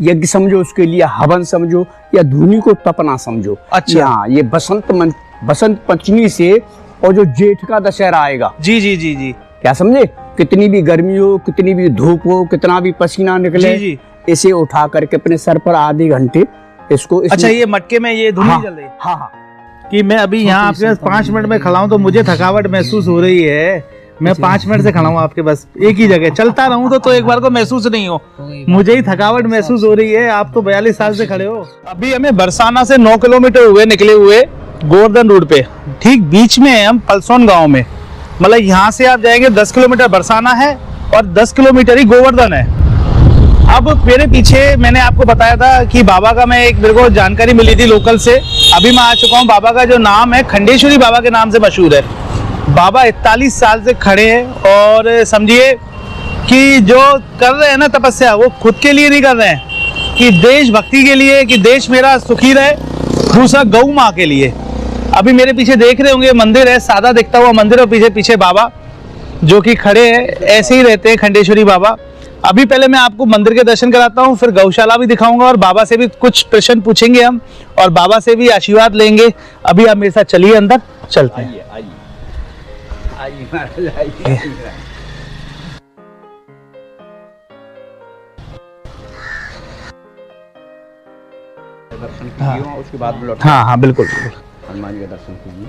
यज्ञ समझो, उसके लिए हवन समझो, या धूनी को तपना समझो। अच्छा। हाँ, ये बसंत पंचमी से और जो जेठ का दशहरा आएगा, जी जी जी जी, क्या समझे, कितनी भी गर्मी हो, कितनी भी धूप हो, कितना भी पसीना निकले, जी जी। इसे उठा करके अपने सर पर आधे घंटे इसको अच्छा, ये मटके में ये धुनी चल रही है। हाँ हाँ। कि मैं अभी यहाँ आपके पास 5 मिनट में खड़ा हूँ तो मुझे थकावट महसूस हो रही है। मैं 5 मिनट से खड़ा हूँ आपके बस एक ही जगह, चलता रहूँ तो एक बार को महसूस नहीं हो, मुझे ही थकावट महसूस हो रही है। आप तो 42 साल से खड़े हो। अभी हमें बरसाना से 9 किलोमीटर हुए निकले हुए गोवर्धन रोड पे, ठीक बीच में है हम पलसौन गांव में। मतलब यहाँ से आप जाएंगे 10 किलोमीटर बरसाना है और 10 किलोमीटर ही गोवर्धन है। अब मेरे पीछे मैंने आपको बताया था कि बाबा का मेरे को जानकारी मिली थी लोकल से। अभी मैं आ चुका हूँ। बाबा का जो नाम है खंडेश्वरी बाबा के नाम से मशहूर है। बाबा 41 साल से खड़े हैं और समझिए कि जो कर रहे हैं ना तपस्या, वो खुद के लिए नहीं कर रहे हैं, कि देशभक्ति के लिए, कि देश मेरा सुखी रहे, दूसरा गौ माँ के लिए। अभी मेरे पीछे देख रहे होंगे मंदिर है, सादा दिखता हुआ मंदिर, और पीछे पीछे बाबा जो कि खड़े हैं। ऐसे ही रहते हैं खंडेश्वरी बाबा। अभी पहले मैं आपको मंदिर के दर्शन कराता हूँ, फिर गौशाला भी दिखाऊंगा और बाबा से भी कुछ प्रश्न पूछेंगे हम और बाबा से भी आशीर्वाद लेंगे। अभी आप मेरे साथ चलिए, अंदर चलते हैं। उसके बाद हाँ हाँ बिल्कुल, हनुमान जी का दर्शन कीजिए।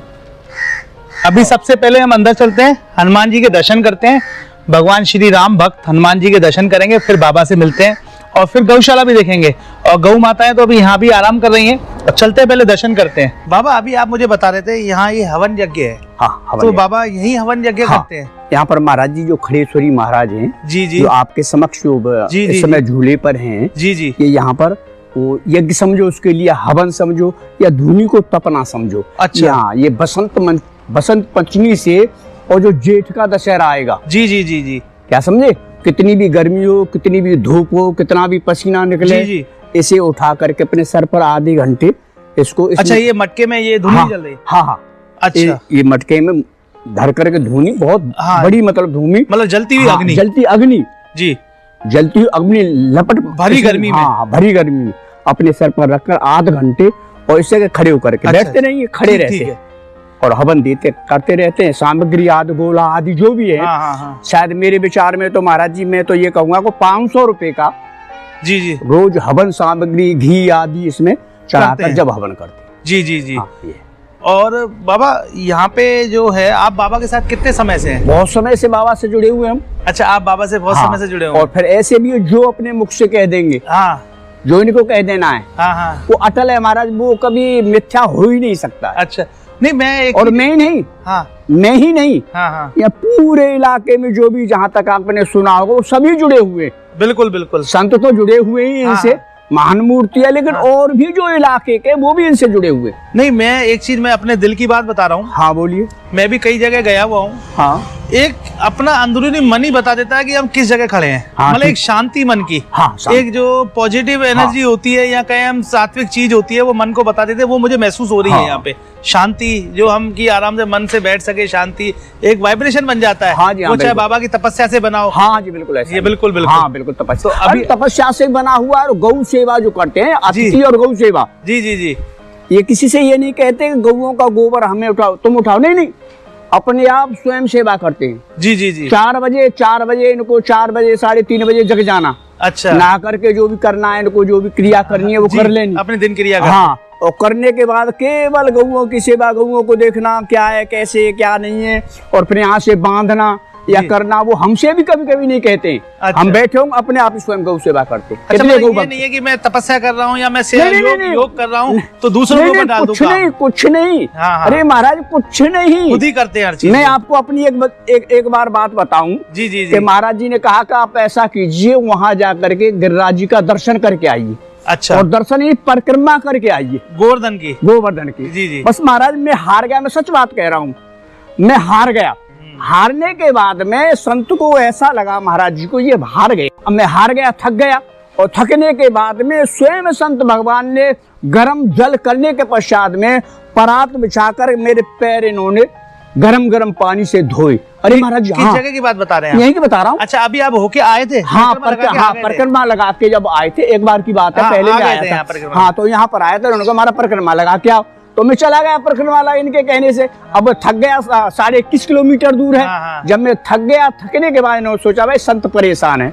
अभी सबसे पहले हम अंदर चलते हैं, हनुमान जी के दर्शन करते हैं। भगवान श्री राम भक्त हनुमान जी के दर्शन करेंगे, फिर बाबा से मिलते हैं और फिर गौशाला भी देखेंगे। और गौ माताएं तो अभी यहाँ भी आराम कर रही हैं। अब चलते हैं, पहले दर्शन करते हैं। बाबा अभी आप मुझे बता रहे थे यहाँ ये हवन यज्ञ है। हाँ, हवन तो यज्ञ। बाबा यही हवन यज्ञ हाँ, करते हैं। यहाँ पर महाराज जी जो खड़ेश्वरी महाराज हैं, जी जी जो आपके समक्ष जी, इस समय झूले पर हैं, जी जी, ये यहाँ पर वो यज्ञ समझो, उसके लिए हवन समझो, या धूनी को तपना समझो। अच्छा। हाँ, ये बसंत पंचमी से और जो जेठ का दशहरा आएगा, जी जी जी जी, क्या समझे, कितनी भी गर्मी हो, कितनी भी धूप हो, कितना भी पसीना निकले, जी जी, इसे उठा करके अपने सर पर आधे घंटे इसको अच्छा, ये मटके में ये धुनी चल रही है। हाँ हाँ। अच्छा, ये मटके में धर करके धूनी, बहुत हाँ, बड़ी मतलब धूनी, मतलब जलती हुई अग्नि। जलती अग्नि जी, जलती हुई अग्नि लपट भरी गर्मी में। हाँ, भरी गर्मी में अपने सर पर रखकर आधे घंटे और इससे खड़े होकर के बैठते नहीं, खड़े रहते हैं और हवन देते करते रहते हैं। सामग्री आदि गोला आदि जो भी है, हाँ हाँ हाँ, शायद मेरे विचार में तो महाराज जी मैं तो ये कहूंगा को 500 रुपए का जी जी, रोज हवन सामग्री घी आदि इसमें चढ़ाकर जब हवन करते हैं। जी जी जी। हाँ, ये। और बाबा यहाँ पे जो है, आप बाबा के साथ कितने समय से हैं? बहुत समय से बाबा से जुड़े हुए हम। अच्छा, आप बाबा से बहुत समय से जुड़े हुए और फिर ऐसे भी जो अपने मुख से कह देंगे, हाँ जो इनको कह देना है, हाँ हाँ, वो अटल है महाराज, वो कभी मिथ्या हो ही नहीं सकता। अच्छा, नहीं मैं एक और मैं ही नहीं, हाँ मैं ही नहीं, हाँ हाँ, या पूरे इलाके में जो भी जहाँ तक आपने सुना होगा वो सभी जुड़े हुए। बिल्कुल बिल्कुल, संत तो जुड़े हुए ही इनसे, महान मूर्ति है, लेकिन और भी जो इलाके के वो भी इनसे जुड़े हुए। नहीं मैं एक चीज, मैं अपने दिल की बात बता रहा हूँ। हाँ बोलिए। मैं भी कई जगह गया हुआ हूँ। हाँ, एक अपना अंदरूनी मन ही बता देता है कि हम किस जगह खड़े हैं। हाँ, मतलब एक शांति मन की, हाँ, एक जो पॉजिटिव एनर्जी होती है या कहें हम सात्विक चीज होती है, वो मन को बता देते हैं। वो मुझे महसूस हो रही है यहाँ पे शांति, जो हम की आराम से मन से बैठ सके, शांति एक वाइब्रेशन बन जाता है। हाँ जी, वो चाहे बाबा की तपस्या से बनाओ। हाँ जी बिल्कुल ऐसा। ये बिल्कुल बिल्कुल, हाँ बिल्कुल तपस्या। तो अभी तपस्या से बना हुआ और गौ सेवा जो करते हैं, अतिथि और गौ सेवा, जी जी जी, ये किसी से ये नहीं कहते कि गौओं का गोबर हमें उठाओ, तुम उठाओ, नहीं नहीं, अपने आप स्वयं सेवा करते हैं। जी जी जी, 4 बजे इनको 4 बजे 3:30 बजे जग जाना। अच्छा, नहा करके जो भी करना है इनको, जो भी क्रिया करनी है वो कर लेनी, अपनी दिनचर्या। हाँ, और करने के बाद केवल गौओं की सेवा, गौओं को देखना क्या है, कैसे है, क्या नहीं है, और फिर यहाँ से बांधना या करना, वो हमसे भी कभी कभी नहीं कहते। अच्छा। हम बैठे होंगे अपने आप ही स्वयं गौ सेवा करते। अच्छा, मतलब ये नहीं है कि मैं तपस्या कर रहा हूँ या मैं योग कर रहा हूँ तो दूसरों को डाल दूंगा। कुछ नहीं। हाँ, हाँ। अरे महाराज कुछ नहीं, खुद ही करते हैं हर चीज। मैं आपको अपनी एक बार बात बताऊं। जी जी जी, कि महाराज जी ने कहा कि आप ऐसा कीजिए, वहां जाकर के गिरिराज जी का दर्शन करके आइए। अच्छा, और दर्शन ही परिक्रमा करके आइए गोवर्धन की, गोवर्धन की। जी जी, बस महाराज मैं हार गया, मैं सच बात कह रहा हूँ, मैं हार गया। हारने के बाद में संत को ऐसा लगा महाराज जी को ये हार गए। अब मैं हार गया, थक गया, और थकने के बाद में स्वयं संत भगवान ने गर्म जल करने के पश्चात में परात बिछाकर मेरे पैर इन्होंने गरम गरम पानी से धोए। अरे महाराज किस हाँ, जगह की बात बता रहे हैं यहीं की बता रहा हूँ। अच्छा, अभी आप होके आए थे? हाँ, परिक्रमा लगा के जब आए थे, एक बार की बात है, पहले में आया था। हाँ, तो यहाँ पर आया था, उन्होंने कहा हमारा परिक्रमा लगा के आओ, तो मैं चला गया परिक्रमा वाला इनके कहने से। अब थक गया, 21.5 किलोमीटर दूर है। जब मैं थक गया, थकने के बाद इन्होंने सोचा भाई संत परेशान है,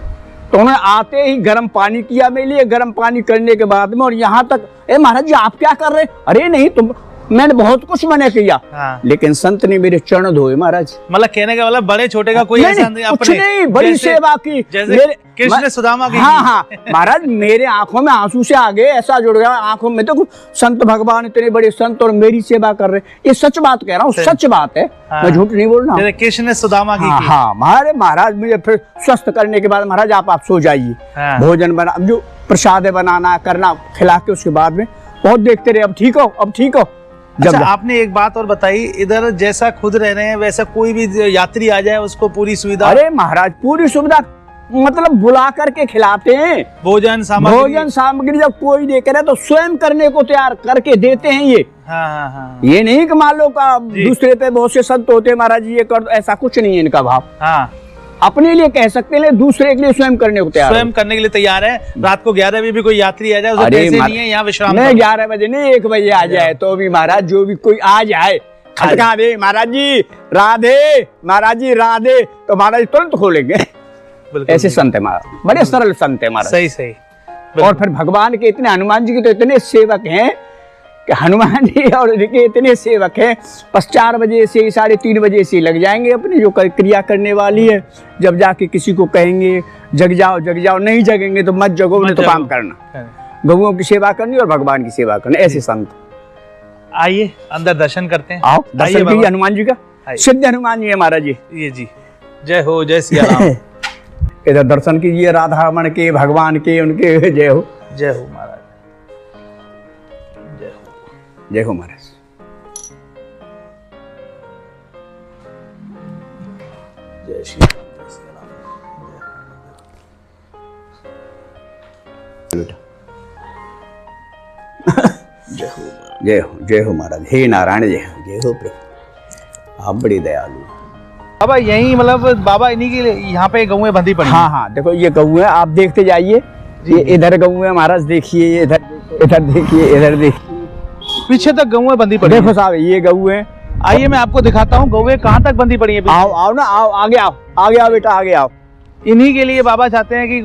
तो उन्होंने आते ही गर्म पानी किया मेरे लिए। गर्म पानी करने के बाद में और यहाँ तक, ए महाराज जी आप क्या कर रहे? अरे नहीं, तुम, मैंने बहुत कुछ मैंने किया, लेकिन संत ने मेरे चरण धोए महाराज। मतलब कहने का मतलब बड़े छोटे का कोई ऐसा नहीं, कुछ नहीं, बड़ी सेवा की, जैसे कृष्ण सुदामा की। हाँ हाँ महाराज, मेरे आंखों में आंसू से आगे ऐसा जुड़ गया आंखों में। तो संत भगवान इतने बड़े संत और मेरी सेवा कर रहे, ये सच बात कह रहा हूँ, सच बात है, मैं झूठ नहीं बोल रहा हूँ। कृष्ण सुदामा की। हाँ महाराज, मुझे फिर स्वस्थ करने के बाद महाराज आप सो जाइए, भोजन बना, जो प्रसाद बनाना करना खिला के, उसके बाद में बहुत देखते रहे, अब ठीक हो, अब ठीक हो। अच्छा, आपने एक बात और बताई, इधर जैसा खुद रह रहे हैं वैसा कोई भी यात्री आ जाए उसको पूरी सुविधा? अरे महाराज पूरी सुविधा, मतलब बुला करके खिलाते हैं, भोजन सामग्री जब कोई दे करे तो स्वयं करने को तैयार करके देते हैं ये। हाँ। ये नहीं कि मान लो का दूसरे पे बहुत से संत होते हैं महाराज जी ये कर, ऐसा कुछ नहीं है इनका भाव। हाँ, अपने लिए कह सकते हैं, दूसरे के लिए स्वयं करने को तैयार, स्वयं करने के लिए तैयार है। रात को 11 बजे भी कोई यात्री आ जाए उसे पैसे नहीं है, यहाँ विश्राम नहीं, 11 बजे नहीं, 1 बजे आ जाए तो भी महाराज, जो भी कोई आ जाए, खटका दे महाराज जी राधे, महाराज जी राधे, तो महाराज तुरंत खोलेंगे। ऐसे संत है महाराज, बड़े सरल संत है महाराज। सही। और फिर भगवान के इतने, हनुमान जी के तो इतने सेवक हैं कि हनुमान जी और इनके इतने सेवक हैं, बस 4 बजे से 3:30 बजे से लग जाएंगे अपनी जो क्रिया करने वाली है। जब जाके किसी को कहेंगे जग जाओ, नहीं जगेंगे तो मत जगो, उन्हें तो काम करना, गौओं की सेवा करनी और भगवान की सेवा करनी, ऐसे संत। आइए अंदर दर्शन करते हैं। आओ दर्शन कीजिए हनुमान जी का, सिद्ध हनुमान जी है महाराज जी। ये जी, जय हो, जय सिया राम। इधर दर्शन कीजिए राधा रमण के, भगवान के, उनके जय हो, जय हो महाराज, जय हो महाराज। जय श्री राम, जय श्री राम। जय हो महाराज, हे नारायण, जय हो प्रभु, आप बड़ी दयालु। बाबा यही, मतलब बाबा इन्हीं के यहाँ पे गौएं बंधी पड़ी? हाँ, देखो ये गऊ है, आप देखते जाइए, ये इधर गऊ है महाराज, देखिए ये इधर देखिए, इधर देखिए, पीछे तक गौएं बंधी पड़ी। देखो साहब ये गऊ है। आइए मैं आपको दिखाता हूँ गौएं कहाँ तक बंधी पड़ी है। आओ ना, आओ आगे आओ बेटा, आगे आओ। इन्हीं के लिए बाबा चाहते हैं कि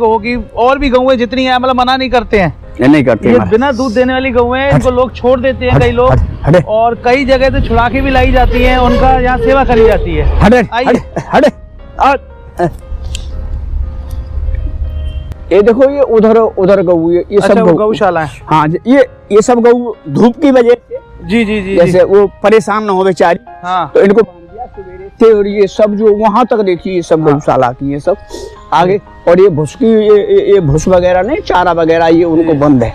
और भी गौएं जितनी है, मतलब मना नहीं करते हैं, नहीं करते। ये बिना दूध देने वाली गौएं हैं, इनको लोग छोड़ देते हैं, कई लोग, और कई जगह तो छुड़ा के भी लाई जाती हैं, उनका यहाँ सेवा करी जाती है। हटे। ये देखो ये उधर गऊ है, ये सब गौशाला है। हाँ, ये सब गऊ धूप की वजह से, जी, जैसे वो परेशान ना हो बेचारी, हाँ, तो इनको बांध दिया सवेरे से। और ये सब जो वहां तक देखिए, ये सब गौशाला की है सब आगे, और ये भूस की, ये भूस वगैरह नहीं, चारा वगैरह ये उनको बंद है,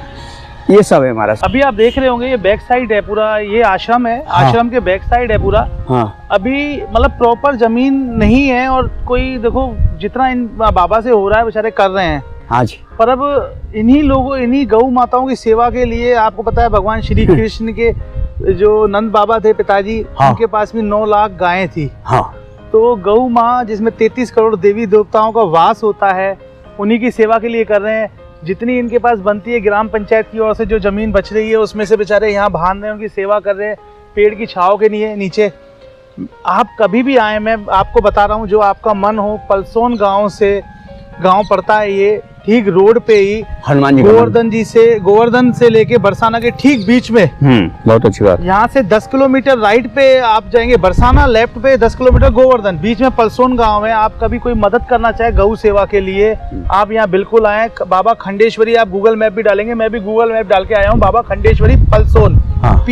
ये सब है हमारा। अभी आप देख रहे होंगे ये बैक साइड है पूरा, ये आश्रम है। हाँ। आश्रम के बैक साइड है पूरा। हाँ। अभी मतलब प्रॉपर जमीन नहीं है, और कोई देखो जितना इन बाबा से हो रहा है बेचारे कर रहे हैं। हाँ जी। पर अब इन्हीं लोगों, इन्हीं गौ माताओं की सेवा के लिए, आपको पता है भगवान श्री कृष्ण के जो नंद बाबा थे पिताजी, हाँ, उनके पास में 9 लाख गायें थी। हाँ। तो गौ माँ जिसमें 33 करोड़ देवी देवताओं का वास होता है, उन्हीं की सेवा के लिए कर रहे हैं। जितनी इनके पास बनती है ग्राम पंचायत की ओर से जो जमीन बच रही है, उसमें से बेचारे यहाँ बांध रहे हैं, उनकी सेवा कर रहे हैं, पेड़ की छांव के नीचे। आप कभी भी आए, मैं आपको बता रहा हूँ, जो आपका मन हो, पलसोन गांव पड़ता है ये, ठीक रोड पे ही हनुमान जी गोवर्धन से लेके बरसाना के ठीक बीच में। बहुत अच्छी बात। यहाँ से 10 किलोमीटर राइट पे आप जाएंगे बरसाना, लेफ्ट पे 10 किलोमीटर गोवर्धन, बीच में पलसोन गांव है। आप कभी कोई मदद करना चाहे गौ सेवा के लिए, आप यहाँ बिल्कुल आए। बाबा खंडेश्वरी, आप गूगल मैप भी डालेंगे, मैं भी गूगल मैप डाल के आया हूँ, बाबा खंडेश्वरी पलसोन, PALSON।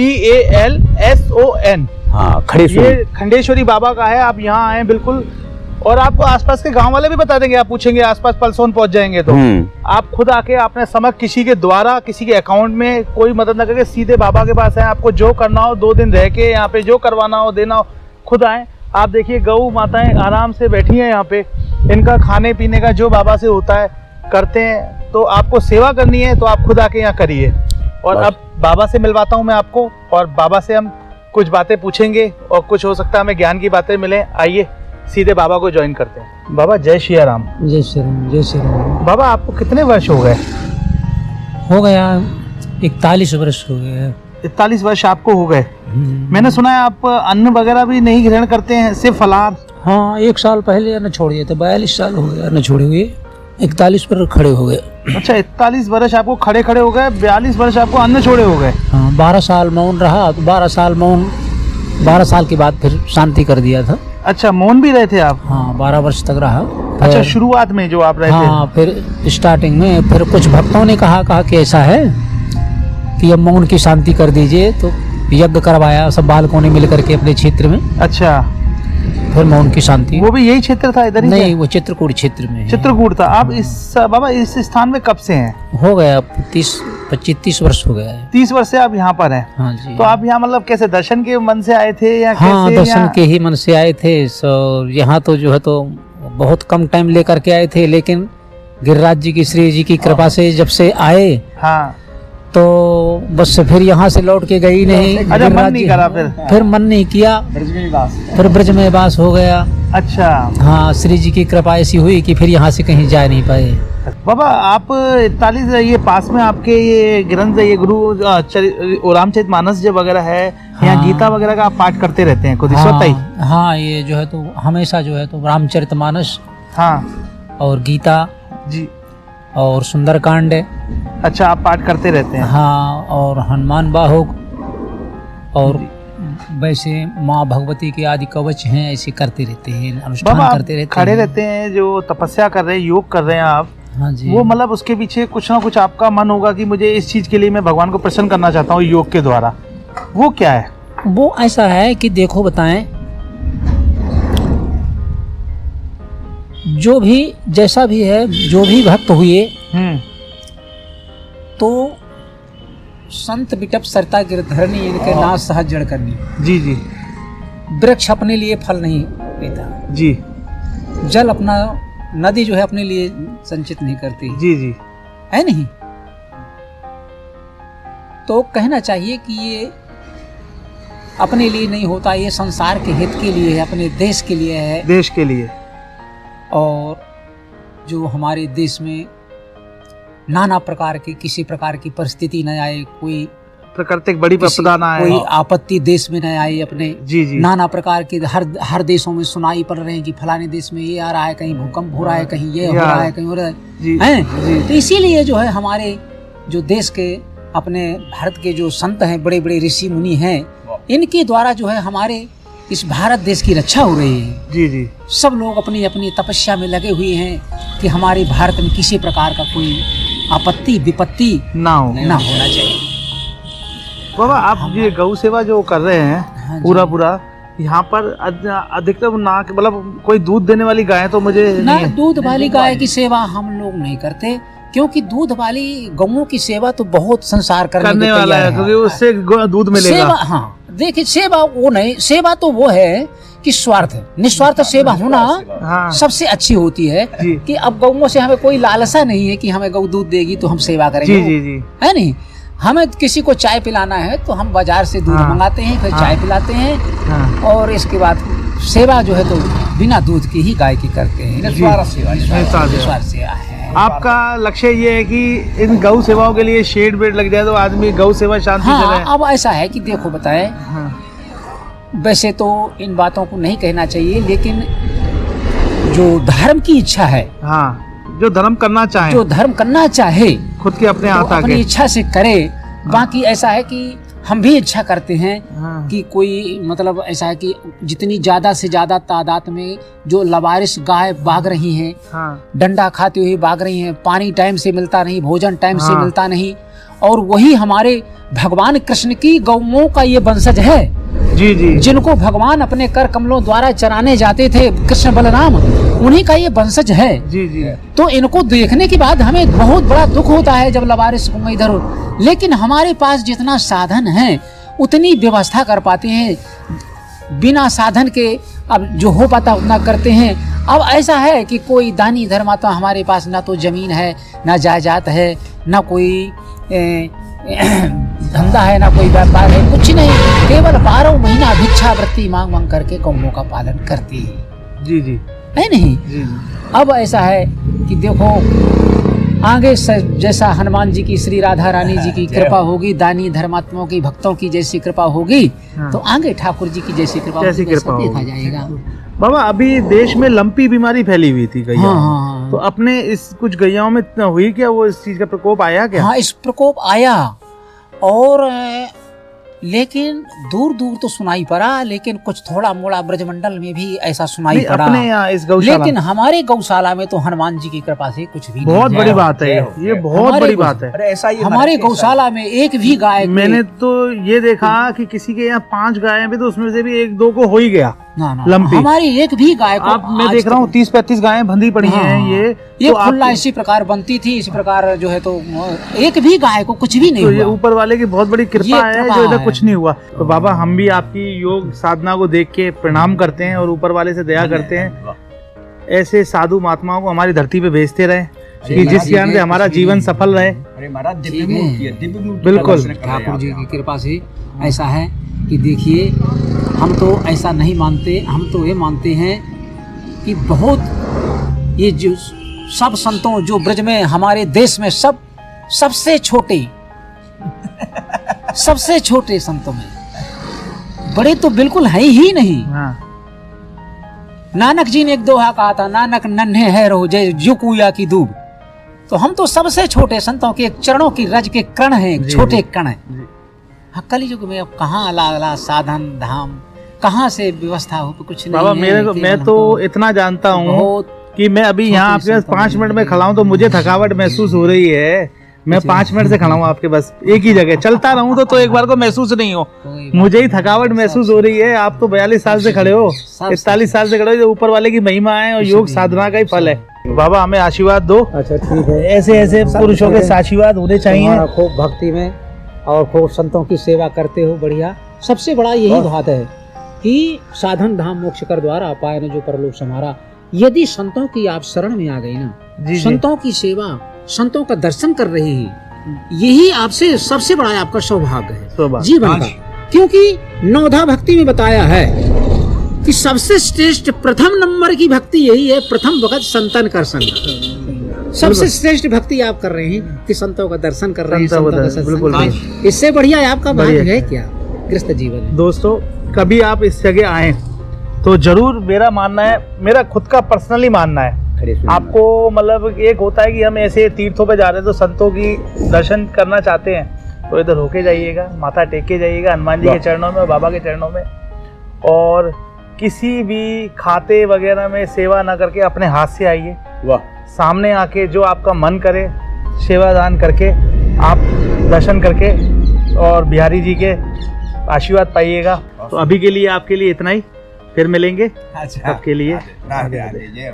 ये खंडेश्वरी बाबा का है। आप यहाँ आए बिल्कुल, और आपको आसपास के गांव वाले भी बता देंगे, आप पूछेंगे आसपास पलसोन पहुंच जाएंगे तो आप खुद आके आपने समझ किसी के द्वारा, किसी के अकाउंट में कोई मदद न करके सीधे बाबा के पास आए। आपको जो करना हो, 2 दिन रह के यहाँ पे जो करवाना हो, देना हो, खुद आए। आप देखिए गौ माताएं आराम से बैठी हैं यहाँ पे, इनका खाने पीने का जो बाबा से होता है करते हैं। तो आपको सेवा करनी है तो आप खुद आके यहाँ करिए। और अब बाबा से मिलवाता हूँ मैं आपको, और बाबा से हम कुछ बातें पूछेंगे और कुछ हो सकता है हमें ज्ञान की बातें मिले। आइए सीधे बाबा को ज्वाइन करते हैं। बाबा जय श्री राम। जय श्री राम, जय श्री राम। बाबा आपको कितने वर्ष हो गए? हो गया 41 वर्ष हो गए। 41 वर्ष आपको हो गए। मैंने सुना है आप अन्न वगैरह भी नहीं ग्रहण करते हैं, सिर्फ फलाहार। हाँ, 1 साल पहले अन्न छोड़ दिए थे। 42 साल हो गए अन्न छोड़े हुए, 41 पर खड़े हो गए। अच्छा, 41 वर्ष आपको खड़े खड़े हो गए, 42 वर्ष आपको अन्न छोड़े हो गए। हाँ, 12 साल मौन रहा, तो 12 साल मौन, 12 साल के बाद फिर शांति कर दिया था। अच्छा, मौन भी रहे थे आप? हाँ, 12 वर्ष तक रहा। अच्छा, शुरुआत में जो आप रहे थे? हाँ, फिर स्टार्टिंग में फिर कुछ भक्तों ने कहा कि ऐसा है कि अब मौन की शांति कर दीजिए, तो यज्ञ करवाया सब बालकों ने मिल करके अपने क्षेत्र में। अच्छा, फिर मौन की शांति। वो भी यही क्षेत्र था इधर ही? नहीं, वो चित्रकूट क्षेत्र में है। चित्रकूट था। आप इस बाबा इस स्थान में कब से हैं? हो गया 25-30 वर्ष हो गया है। 30 वर्ष से आप यहाँ पर हैं? हाँ जी। तो आप यहाँ मतलब कैसे दर्शन के मन से आए थे या हाँ, कैसे? दर्शन के ही मन से आए थे। यहाँ तो जो है तो बहुत कम टाइम लेकर के आए थे, लेकिन गिरिराज जी की, श्री जी की कृपा से जब से आए, हाँ, तो बस फिर यहाँ से लौट के गई नहीं। अच्छा, मन नहीं करा फिर मन नहीं किया, फिर ब्रज में वास हो गया। अच्छा, हाँ, श्री जी की कृपा ऐसी हुई कि फिर यहाँ से कहीं जा नहीं पाए। बाबा आप 41 ये पास में आपके ये ग्रंथ, ये गुरु रामचरितमानस जो वगैरह है, यहाँ हाँ। गीता वगैरह का आप पाठ करते रहते हैं खुद ही स्वतः ही? हाँ, ये जो है तो हमेशा जो है तो रामचरितमानस, हाँ और गीता जी, और सुंदरकांड। अच्छा, आप पाठ करते रहते हैं? हाँ, और हनुमान बाहुक, और वैसे माँ भगवती के आदि कवच हैं, ऐसे करते रहते हैं, अनुष्ठान बाबा करते रहते खड़े हैं। रहते हैं, जो तपस्या कर रहे हैं, योग कर रहे हैं आप, हाँ जी। वो मतलब उसके पीछे कुछ ना कुछ आपका मन होगा कि मुझे इस चीज के लिए मैं भगवान को प्रसन्न करना चाहता हूँ योग के द्वारा। वो क्या है? वो ऐसा है कि देखो बताएं, जो भी जैसा भी है, जो भी भक्त हुए, तो संत बिटप सरता गिरधरनी, इनके नाश सहज जड़ करनी। जी जी। वृक्ष अपने लिए फल नहीं देता जी। जल अपना, नदी जो है अपने लिए संचित नहीं करती। जी जी। है नहीं? तो कहना चाहिए कि ये अपने लिए नहीं होता, ये संसार के हित के लिए है, अपने देश के लिए है। देश के लिए। और जो हमारे देश में नाना प्रकार की, किसी प्रकार की परिस्थिति न आए, कोई प्राकृतिक बड़ी विपदा ना आए, कोई आपत्ति देश में न आए अपने। जी जी। नाना प्रकार के हर देशों में सुनाई पड़ रहे हैं कि फलाने देश में ये आ रहा है, कहीं भूकंप हो रहा है, कहीं ये हो रहा है, कहीं हो रहा है, जी, हैं? तो इसीलिए जो है हमारे जो देश के, अपने भारत के जो संत हैं, बड़े बड़े ऋषि मुनि हैं, इनके द्वारा जो है हमारे इस भारत देश की रक्षा हो रही है। जी जी। सब लोग अपनी अपनी तपस्या में लगे हुए हैं कि हमारे भारत में किसी प्रकार का कोई आपत्ति विपत्ति ना होना चाहिए। बाबा आप ये गौ सेवा जो कर रहे हैं, हाँ पूरा यहाँ पर अधिकतर ना, मतलब कोई दूध देने वाली गाय तो मुझे ना, नहीं है। दूध वाली गाय की सेवा हम लोग नहीं करते, क्योंकि दूध वाली गौओं की सेवा तो बहुत संसार करने वाला है, क्योंकि उससे दूध मिलेगा। सेवा, हाँ देखिए, सेवा वो नहीं, सेवा तो वो है कि स्वार्थ, निस्वार्थ सेवा होना हाँ। सबसे अच्छी होती है। कि अब गौओं से हमें कोई लालसा नहीं है कि हमें गौ दूध देगी तो हम सेवा करेंगे। जी जी जी। है नहीं? हमें किसी को चाय पिलाना है तो हम बाजार से दूध मंगाते हैं, फिर चाय पिलाते हैं, और इसके बाद सेवा जो है तो बिना दूध की ही गाय की करते हैं। निस्वार्थ सेवा है। आपका लक्ष्य ये है कि इन गौ सेवाओं के लिए शेड बेड लग जाए तो आदमी गौ सेवा शांति से रहे। अब ऐसा है कि देखो बताएं, वैसे तो इन बातों को नहीं कहना चाहिए, लेकिन जो धर्म की इच्छा है, जो धर्म करना चाहे, जो धर्म करना चाहे, खुद के अपने हाथ आगे, अपनी इच्छा से करे। बाकी ऐसा है कि हम भी इच्छा करते हैं कि कोई, मतलब ऐसा है कि जितनी ज्यादा से ज्यादा तादाद में जो लवारिस गाय भाग रही हैं, डंडा खाती हुई भाग रही हैं, पानी टाइम से मिलता नहीं, भोजन टाइम से मिलता नहीं, और वही हमारे भगवान कृष्ण की गौओं का ये वंशज है। जी जी। जिनको भगवान अपने कर कमलों द्वारा चराने जाते थे, कृष्ण बलराम, उन्हीं का ये वंशज है। जी जी। तो इनको देखने के बाद हमें बहुत बड़ा दुख होता है जब लवारिस इधर, लेकिन हमारे पास जितना साधन है उतनी व्यवस्था कर पाते हैं, बिना साधन के अब जो हो पाता उतना करते हैं। अब ऐसा है कि कोई दानी धर्मात्मा हमारे पास ना तो जमीन है, ना जायदाद है, ना कोई धंधा धंधा है ना कोई व्यापार है, कुछ नहीं, केवल 12 महीना भिक्षावृत्ति मांग मांग करके कौमों का पालन करते हैं। जी जी है नहीं? जी जी। अब ऐसा है कि देखो आगे जैसा हनुमान जी की, श्री राधा रानी जी की कृपा होगी, दानी धर्मात्माओं की, भक्तों की जैसी कृपा होगी, हाँ। तो आगे ठाकुर जी की जैसी कृपा जैसी होगी, कृपा देखा होगी। जाएगा। बाबा अभी देश में लंपी बीमारी फैली हुई थी गैया, हाँ। तो अपने इस कुछ गैयाओं में हुई क्या, वो इस चीज का प्रकोप आया क्या? हाँ, इस प्रकोप आया, और लेकिन दूर दूर तो सुनाई पड़ा, लेकिन कुछ थोड़ा मोड़ा ब्रजमंडल में भी ऐसा सुनाई पड़ा। अपने यहाँ इस गौशाला, लेकिन हमारे गौशाला में तो हनुमान जी की कृपा से कुछ भी बहुत नहीं बड़ी है। बात है ये बहुत हमारे बड़ी बात है। अरे ऐसा ही हमारे गौशाला में एक भी गाय मैंने तो ये देखा कि किसी के यहाँ 5 गायें भी, तो उसमें से भी 1-2 को हो ही गया ना लंपी। हमारी एक भी गाय को आप मैं आज देख रहा हूँ तक- 30-35 गायें बंधी पड़ी हाँ, हैं ये ये तो खुला आप- इसी प्रकार बनती थी, इसी प्रकार जो है, तो एक भी गाय को कुछ भी नहीं तो ये हुआ। ऊपर वाले की बहुत बड़ी कृपा ये है कृपा जो इधर है। कुछ नहीं हुआ। तो बाबा हम भी आपकी योग साधना को देख के प्रणाम करते हैं और ऊपर वाले से दया करते हैं, ऐसे साधु महात्माओं को हमारी धरती पे भेजते रहे कि जिस कारण से हमारा जीवन सफल रहे। अरे महाराज ठीक है। दिव्य मूर्ति बिल्कुल। का दर्शन कर रहे हैं ठाकुर जी आप की यहाँ। कृपा से ऐसा है कि देखिए, हम तो ऐसा नहीं मानते, हम तो ये मानते हैं कि बहुत ये जो सब संतों, जो ब्रज में हमारे देश में सबसे छोटे सबसे छोटे संतों में बड़े तो बिल्कुल है ही नहीं। हाँ। नानक जी ने एक दोहा कहा था, नानक नन्हे है रो जय जुकुया की दूब। तो हम तो सबसे छोटे संतों के चरणों की रज के कण हैं, जी, छोटे जी। कण हैं। हाँ, कलयुग में अब कहाँ अला साधन धाम, कहाँ से व्यवस्था हो, कुछ नहीं बाबा है। मेरे को केवल मैं हम तो इतना जानता हूँ बहुत कि मैं अभी यहाँ आपके पास 5 मिनट में खड़ा हूँ तो मुझे थकावट महसूस हो रही है। मैं 5 मिनट से खड़ा हूँ आपके बस एक ही जगह, चलता रहूँ तो एक बार को महसूस नहीं हो, कोई मुझे ही थकावट महसूस हो रही है। आप तो 42 साल से खड़े हो, 41 साल से खड़े हो, जो ऊपर वाले की महिमा है और योग साधना का ही फल है। बाबा हमें आशीर्वाद दो। अच्छा ठीक है। ऐसे ऐसे पुरुषों के आशीर्वाद होने चाहिए। तुम्हारा खूब भक्ति में और खूब संतों की सेवा करते हो, बढ़िया। सबसे बड़ा यही बात है कि साधन धाम मोक्ष कर द्वारा पाए न जो परलोक समारा। यदि संतों की आप शरण में आ गई ना, जी। संतों की सेवा, संतों का दर्शन कर रहे हैं, यही आपसे सबसे बड़ा आपका सौभाग्य है सौभाग्य। जीवन का। क्योंकि नवधा भक्ति में बताया है कि सबसे श्रेष्ठ प्रथम नंबर की भक्ति यही है, प्रथम भगत संतन कर संग। सबसे श्रेष्ठ भक्ति आप कर रहे हैं कि संतों का दर्शन कर रहे हैं, संतों का संतों का दर्शन, सत्संग बिल्कुल, कर रहे हैं। इससे बढ़िया आपका भाग्य है क्या गृहस्थ जीवन में। दोस्तों कभी आप इस जगह आए तो जरूर, मेरा मानना है, मेरा खुद का पर्सनली मानना है, आपको मतलब एक होता है कि हम ऐसे तीर्थों पे जा रहे हैं तो संतों की दर्शन करना चाहते हैं तो इधर होके जाइएगा, माथा टेक के जाइएगा हनुमान जी के चरणों में और बाबा के चरणों में, और किसी भी खाते वगैरह में सेवा ना करके अपने हाथ से आइए। वाह। सामने आके जो आपका मन करे सेवादान करके आप दर्शन करके और बिहारी जी के आशीर्वाद पाइएगा। तो अभी के लिए आपके लिए इतना ही, फिर मिलेंगे अच्छा आपके लिए। राधे राधे जय।